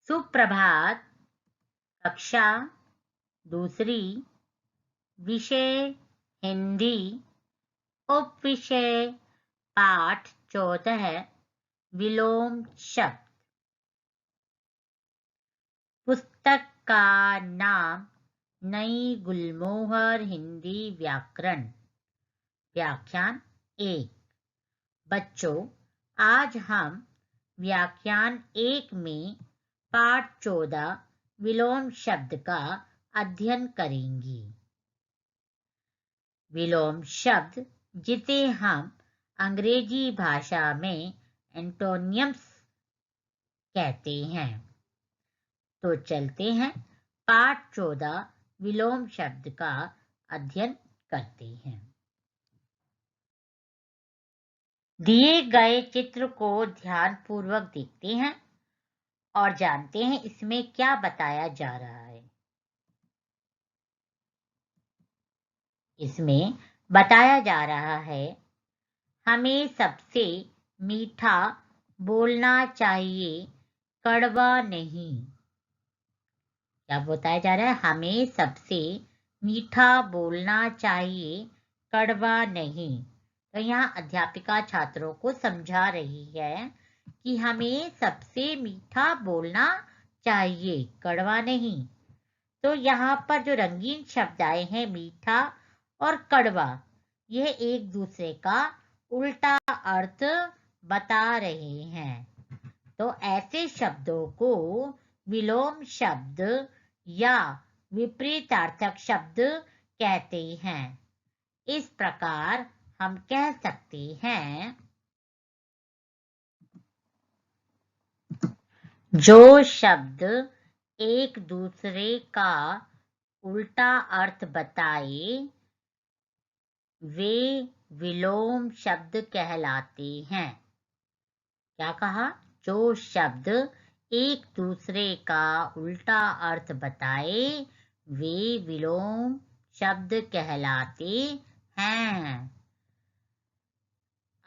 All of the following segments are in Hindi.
सुप्रभात। कक्षा दूसरी, विषय हिंदी, उपविषय पाठ 14, विलोम शब्द। पुस्तक का नाम नई गुलमोहर हिंदी व्याकरण। व्याख्यान 1। बच्चों, आज हम व्याख्यान 1 में पाठ 14 विलोम शब्द का अध्ययन करेंगे। विलोम शब्द, जिसे हम अंग्रेजी भाषा में एंटोनियम्स कहते हैं। तो चलते हैं पाठ 14 विलोम शब्द का अध्ययन करते हैं। दिए गए चित्र को ध्यानपूर्वक देखते हैं और जानते हैं इसमें क्या बताया जा रहा है। इसमें बताया जा रहा है, हमें सबसे मीठा बोलना चाहिए, कड़वा नहीं। क्या बताया जा रहा है? हमें सबसे मीठा बोलना चाहिए, कड़वा नहीं। तो यहाँ अध्यापिका छात्रों को समझा रही है कि हमें सबसे मीठा बोलना चाहिए, कड़वा नहीं। तो यहाँ पर जो रंगीन शब्द आए हैं, मीठा और कड़वा, यह एक दूसरे का उल्टा अर्थ बता रहे हैं। तो ऐसे शब्दों को विलोम शब्द या विपरीतार्थक शब्द कहते हैं। इस प्रकार हम कह सकते हैं, जो शब्द एक दूसरे का उल्टा अर्थ बताए वे विलोम शब्द कहलाते हैं। क्या कहा? जो शब्द एक दूसरे का उल्टा अर्थ बताए वे विलोम शब्द कहलाते हैं।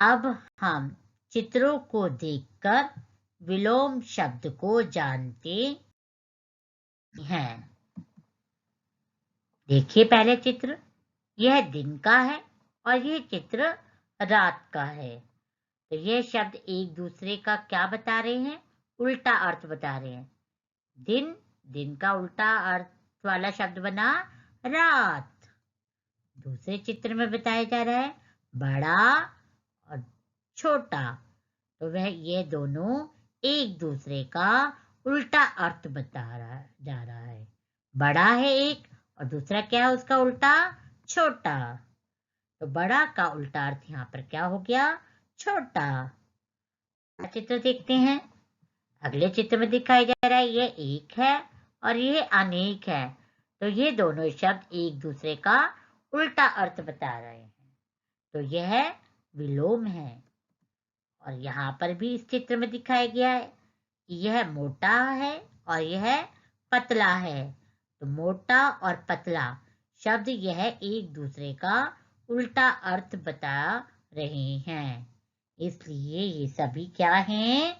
अब हम चित्रों को देखकर विलोम शब्द को जानते हैं। देखिए पहले चित्र, यह दिन का है और यह चित्र रात का है। तो यह शब्द एक दूसरे का क्या बता रहे हैं? उल्टा अर्थ बता रहे हैं। दिन का उल्टा अर्थ वाला शब्द बना रात। दूसरे चित्र में बताया जा रहा है बड़ा और छोटा। तो वह ये दोनों एक दूसरे का उल्टा अर्थ जा रहा है। बड़ा है एक और दूसरा क्या है उसका उल्टा? छोटा। तो बड़ा का उल्टा अर्थ यहाँ पर क्या हो गया? छोटा। चित्र देखते हैं। अगले चित्र में दिखाया जा रहा है ये एक है और ये अनेक है। तो ये दोनों शब्द एक दूसरे का उल्टा अर्थ बता रहे हैं। तो यह विलोम है। और यहाँ पर भी इस चित्र में दिखाया गया है कि यह मोटा है और यह पतला है। तो मोटा और पतला शब्द यह एक दूसरे का उल्टा अर्थ बता रहे हैं। इसलिए ये सभी क्या हैं?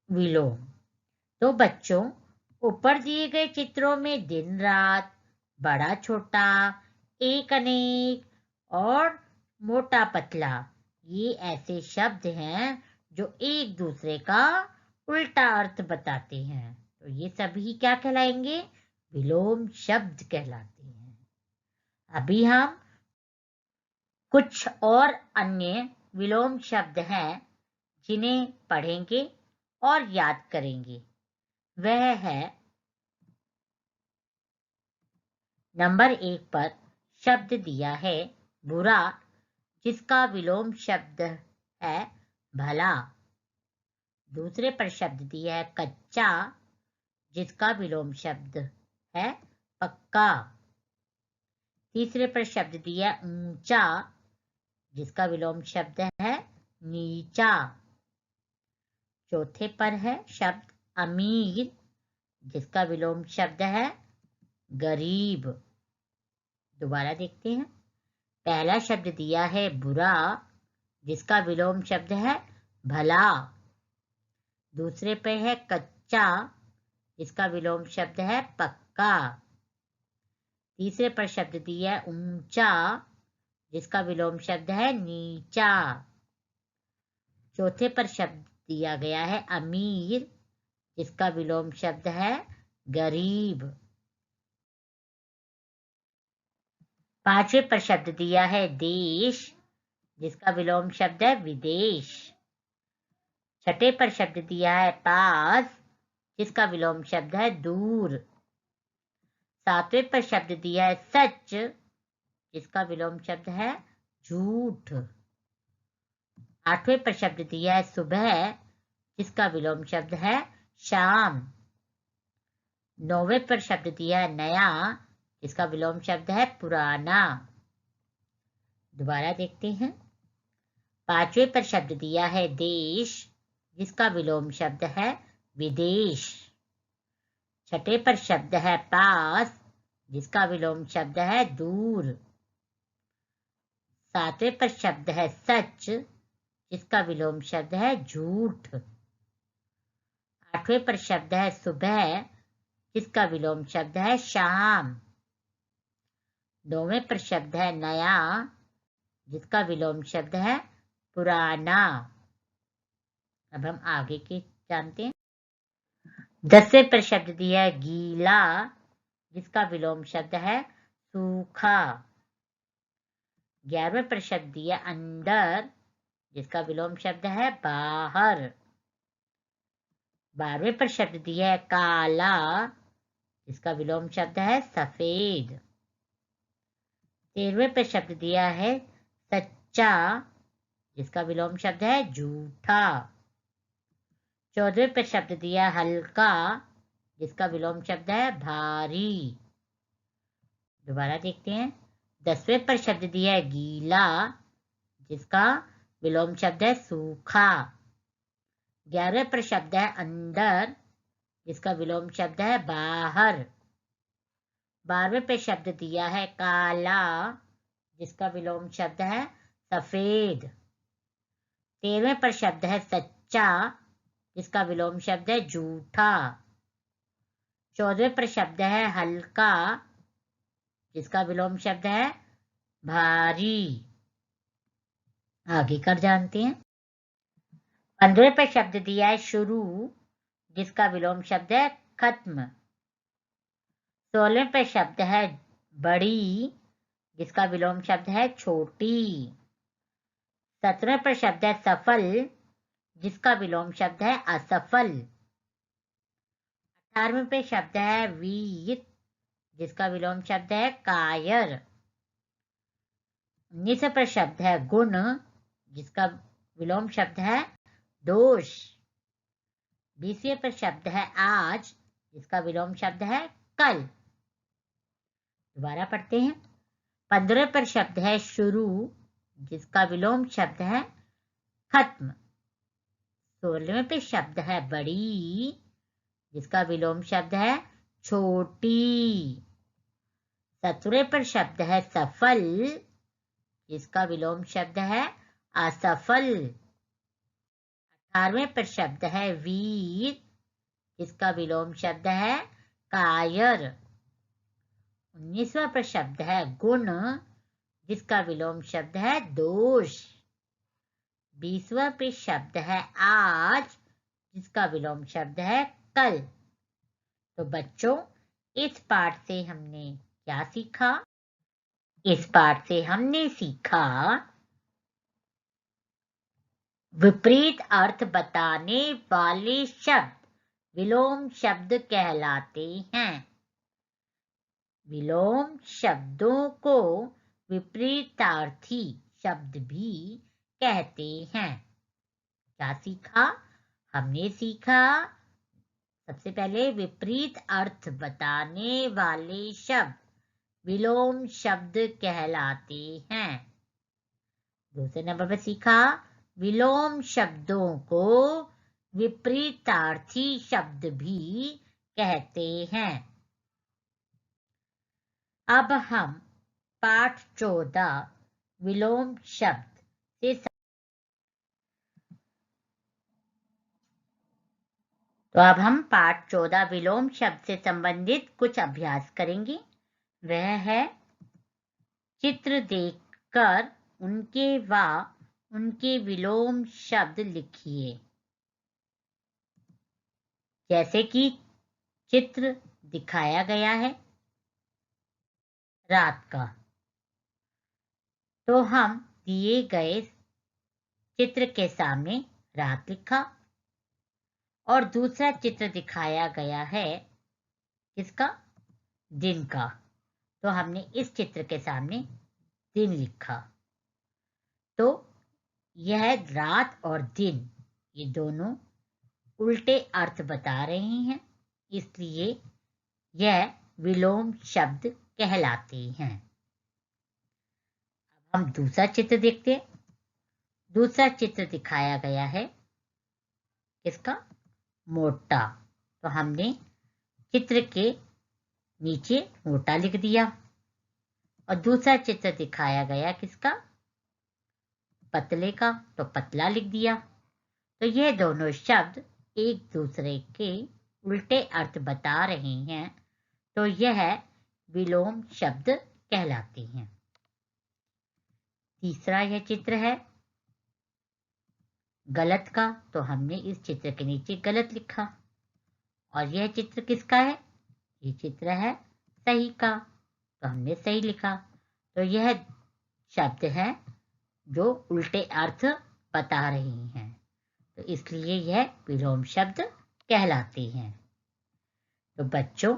विलोम। तो बच्चों, ऊपर दिए गए चित्रों में दिन रात, बड़ा छोटा, एक अनेक और मोटा पतला, ये ऐसे शब्द हैं जो एक दूसरे का उल्टा अर्थ बताते हैं। तो ये सभी क्या कहलाएंगे? विलोम शब्द कहलाते हैं। अभी हम कुछ और अन्य विलोम शब्द हैं जिन्हें पढ़ेंगे और याद करेंगे। वह है, नंबर 1 पर शब्द दिया है बुरा, जिसका विलोम शब्द है भला। दूसरे पर शब्द दिया है कच्चा, जिसका विलोम शब्द है पक्का। तीसरे पर शब्द दिया ऊंचा, जिसका विलोम शब्द है नीचा। चौथे पर है शब्द अमीर, जिसका विलोम शब्द है गरीब। दोबारा देखते हैं। पहला शब्द दिया है बुरा, जिसका विलोम शब्द है भला। दूसरे पे है कच्चा, जिसका विलोम शब्द है पक्का। तीसरे पर शब्द दिया है ऊंचा, जिसका विलोम शब्द है नीचा। चौथे पर शब्द दिया गया है अमीर, जिसका विलोम शब्द है गरीब। पांचवें पर शब्द दिया है देश, जिसका विलोम शब्द है विदेश। छठे पर शब्द दिया है पास, जिसका विलोम शब्द है दूर। सातवें पर शब्द दिया है सच, जिसका विलोम शब्द है झूठ। आठवें पर शब्द दिया है सुबह, जिसका विलोम शब्द है शाम। नौवें पर शब्द दिया है नया, जिसका विलोम शब्द है पुराना। दोबारा देखते हैं। पांचवें पर शब्द दिया है देश, जिसका विलोम शब्द है विदेश। छठे पर शब्द है पास, जिसका विलोम शब्द है दूर। सातवें पर शब्द है सच, जिसका विलोम शब्द है झूठ। आठवें पर शब्द है सुबह, जिसका विलोम शब्द है शाम। नौवें पर शब्द है नया, जिसका विलोम शब्द है पुराना। अब हम आगे के जानते हैं। 10वें पर शब्द दिया है गीला, जिसका विलोम शब्द है सूखा। 11वें पर शब्द दिया अंदर, जिसका विलोम शब्द है बाहर। 12वें पर शब्द दिया है काला, जिसका विलोम शब्द है सफेद। 13वें पर शब्द दिया है सच्चा, जिसका विलोम शब्द है झूठा। 14वें पर शब्द दिया हल्का, जिसका विलोम शब्द है भारी। दोबारा देखते हैं। 10वें पर शब्द दिया है गीला, जिसका विलोम शब्द है सूखा। 11वें पर शब्द है अंदर, जिसका विलोम शब्द है बाहर। 12वें पे शब्द दिया है काला, जिसका विलोम शब्द है सफेद। 13वें पर शब्द है सच्चा, जिसका विलोम शब्द है झूठा। 14वें पर शब्द है हल्का, जिसका विलोम शब्द है भारी। आगे कर जानते हैं। 15वें पर शब्द दिया है शुरू, जिसका विलोम शब्द है खत्म। 16वें पे शब्द है बड़ी, जिसका विलोम शब्द है छोटी। 17वें पर शब्द है सफल, जिसका विलोम शब्द है असफल। 18वें पे शब्द है वीर, जिसका विलोम शब्द है कायर। 19वें पर शब्द है गुण, जिसका विलोम शब्द है दोष। 20वें पर शब्द है आज, जिसका विलोम शब्द है कल। दोबारा पढ़ते हैं। 15वें पर शब्द है शुरू, जिसका विलोम शब्द है खत्म। 16वें पे शब्द है बड़ी, जिसका विलोम शब्द है छोटी। 17वें पर शब्द है सफल, जिसका विलोम शब्द है असफल। 18वें पर शब्द है वीर, जिसका विलोम शब्द है कायर। 19वां पर शब्द है गुण, जिसका विलोम शब्द है दोष। 20वां पे शब्द है आज, जिसका विलोम शब्द है कल। तो बच्चों, इस पाठ से हमने क्या सीखा? इस पाठ से हमने सीखा विपरीत अर्थ बताने वाले शब्द विलोम शब्द कहलाते हैं। विलोम शब्दों को विपरीतार्थी शब्द भी कहते हैं। क्या सीखा? हमने सीखा सबसे पहले विपरीत अर्थ बताने वाले शब्द विलोम शब्द कहलाते हैं। दूसरे नंबर पर सीखा विलोम शब्दों को विपरीतार्थी शब्द भी कहते हैं। अब हम पाठ 14 विलोम शब्द से तो अब हम पाठ 14 विलोम शब्द से संबंधित कुछ अभ्यास करेंगे। वह है चित्र देखकर उनके विलोम शब्द लिखिए। जैसे कि चित्र दिखाया गया है रात का, तो हम दिए गए चित्र के सामने रात लिखा, और दूसरा चित्र दिखाया गया है किसका? दिन का, तो हमने इस चित्र के सामने दिन लिखा। तो यह रात और दिन ये दोनों उल्टे अर्थ बता रहे हैं, इसलिए यह विलोम शब्द कहलाते हैं। अब हम दूसरा चित्र देखते हैं। दूसरा चित्र दिखाया गया है किसका? मोटा, तो हमने चित्र के नीचे मोटा लिख दिया, और दूसरा चित्र दिखाया गया किसका? पतले का, तो पतला लिख दिया। तो ये दोनों शब्द एक दूसरे के उल्टे अर्थ बता रहे हैं, तो यह विलोम शब्द कहलाते हैं। तीसरा यह चित्र है गलत का, तो हमने इस चित्र के नीचे गलत लिखा, और यह चित्र किसका है? ये चित्र है सही का, तो हमने सही लिखा। तो यह शब्द है जो उल्टे अर्थ बता रहे हैं, तो इसलिए यह विलोम शब्द कहलाते हैं। तो बच्चों,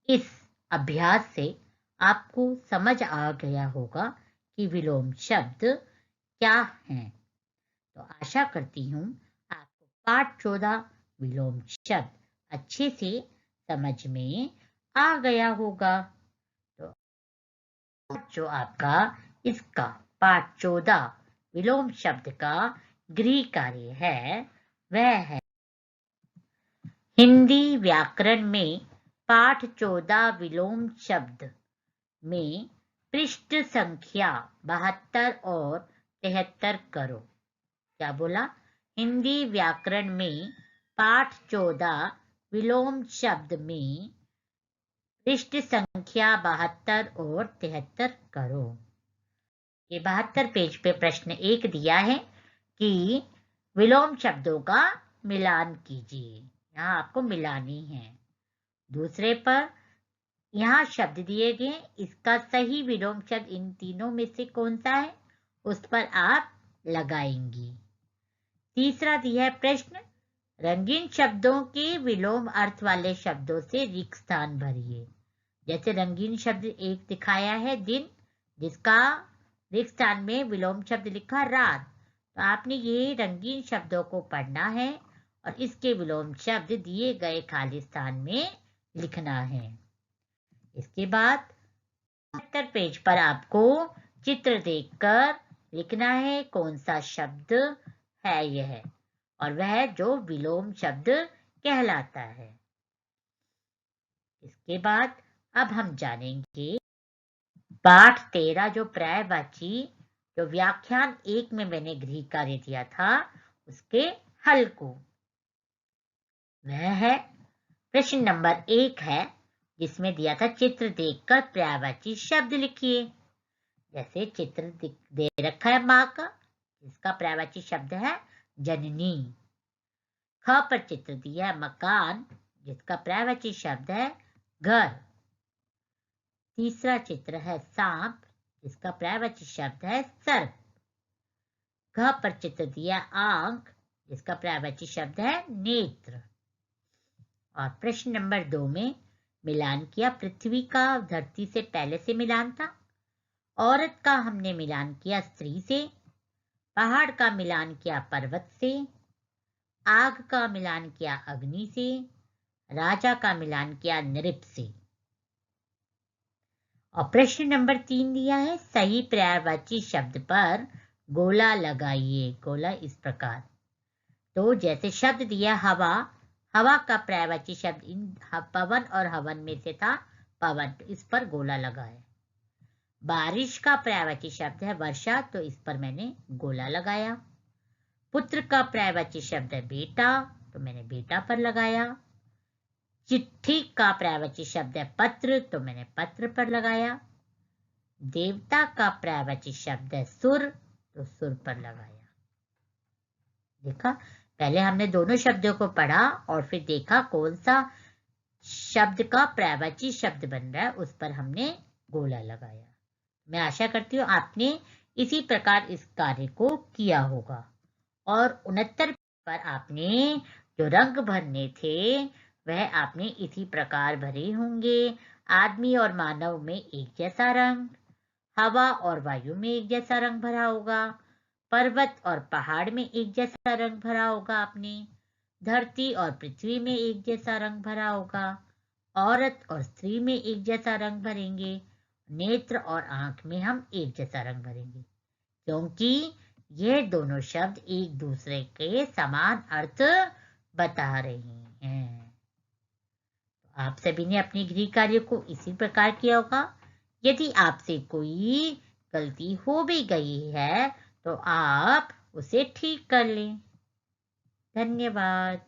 इस अभ्यास से आपको समझ आ गया होगा कि विलोम शब्द क्या हैं। तो आशा करती हूँ आपको पाठ 14 विलोम शब्द अच्छे से समझ में आ गया होगा। तो जो आपका इसका पाठ 14 विलोम शब्द का गृह कार्य है, वह है हिंदी व्याकरण में पाठ 14 विलोम शब्द में पृष्ठ संख्या 72 और 73 करो। क्या बोला? हिंदी व्याकरण में पाठ 14 विलोम शब्द में पृष्ठ संख्या 72 और 73 करो। ये 72 पेज पे प्रश्न 1 दिया है कि विलोम शब्दों का मिलान कीजिए। यहाँ आपको मिलानी है। दूसरे पर यहाँ शब्द दिए गए, इसका सही विलोम शब्द इन तीनों में से कौन सा है, उस पर आप लगाएंगी। तीसरा दिया है प्रश्न, रंगीन शब्दों के विलोम अर्थ वाले शब्दों से रिक्त स्थान भरिए। जैसे रंगीन शब्द 1 दिखाया है दिन, जिसका रिक्त स्थान में विलोम शब्द लिखा रात, तो आपने ये रंगीन शब्दों को पढ़ना है और इसके विलोम शब्द दिए गए खाली स्थान में लिखना है। इसके बाद 72 पेज पर आपको चित्र देखकर लिखना है कौन सा शब्द है यह, और वह जो विलोम शब्द कहलाता है। इसके बाद अब हम जानेंगे पाठ 13 जो पर्यायवाची जो व्याख्यान 1 में मैंने गृह कार्य दिया था, उसके हल को। वह है प्रश्न नंबर 1 है, जिसमें दिया था चित्र देखकर पर्यायवाची शब्द लिखिए। जैसे चित्र दे रखा है माँ का, इसका पर्यायवाची शब्द है जननी। ख पर चित्र दिया है मकान, जिसका पर्यायवाची शब्द है घर। तीसरा चित्र है सांप, जिसका पर्यायवाची शब्द है सर्प। घ पर चित्र दिया आंख, जिसका पर्यायवाची शब्द है नेत्र। और प्रश्न नंबर 2 में मिलान किया, पृथ्वी का धरती से पहले से मिलान था, औरत का हमने मिलान किया स्त्री से, पहाड़ का मिलान किया पर्वत से, आग का मिलान किया अग्नि से, राजा का मिलान किया नृप से। और प्रश्न नंबर 3 दिया है, सही पर्यायवाची शब्द पर गोला लगाइए। गोला इस प्रकार, तो जैसे शब्द दिया हवा, हवा का पर्यायवाची शब्द इन पवन और हवन में से था पवन, तो इस पर गोला लगाए। बारिश का पर्यायवाची शब्द है वर्षा, तो इस पर मैंने गोला लगाया। पुत्र का पर्यायवाची शब्द है बेटा, तो मैंने बेटा पर लगाया। चिट्ठी का पर्यायवाची शब्द है पत्र, तो मैंने पत्र पर लगाया। देवता का पर्यायवाची शब्द है सुर, तो सुर पर लगाया। देखा, पहले हमने दोनों शब्दों को पढ़ा और फिर देखा कौन सा शब्द का पर्यायवाची शब्द बन रहा है, उस पर हमने गोला लगाया। मैं आशा करती हूँ आपने इसी प्रकार इस कार्य को किया होगा। और 69 पर आपने जो रंग भरने थे वह आपने इसी प्रकार भरे होंगे। आदमी और मानव में एक जैसा रंग, हवा और वायु में एक जैसा रंग भरा होगा, पर्वत और पहाड़ में एक जैसा रंग भरा होगा आपने, धरती और पृथ्वी में एक जैसा रंग भरा होगा, औरत और स्त्री में एक जैसा रंग भरेंगे, नेत्र और आंख में हम एक जैसा रंग भरेंगे, क्योंकि ये दोनों शब्द एक दूसरे के समान अर्थ बता रहे हैं। आप सभी ने अपने गृह कार्य को इसी प्रकार किया होगा। यदि आपसे कोई गलती हो भी गई है तो आप उसे ठीक कर लें। धन्यवाद।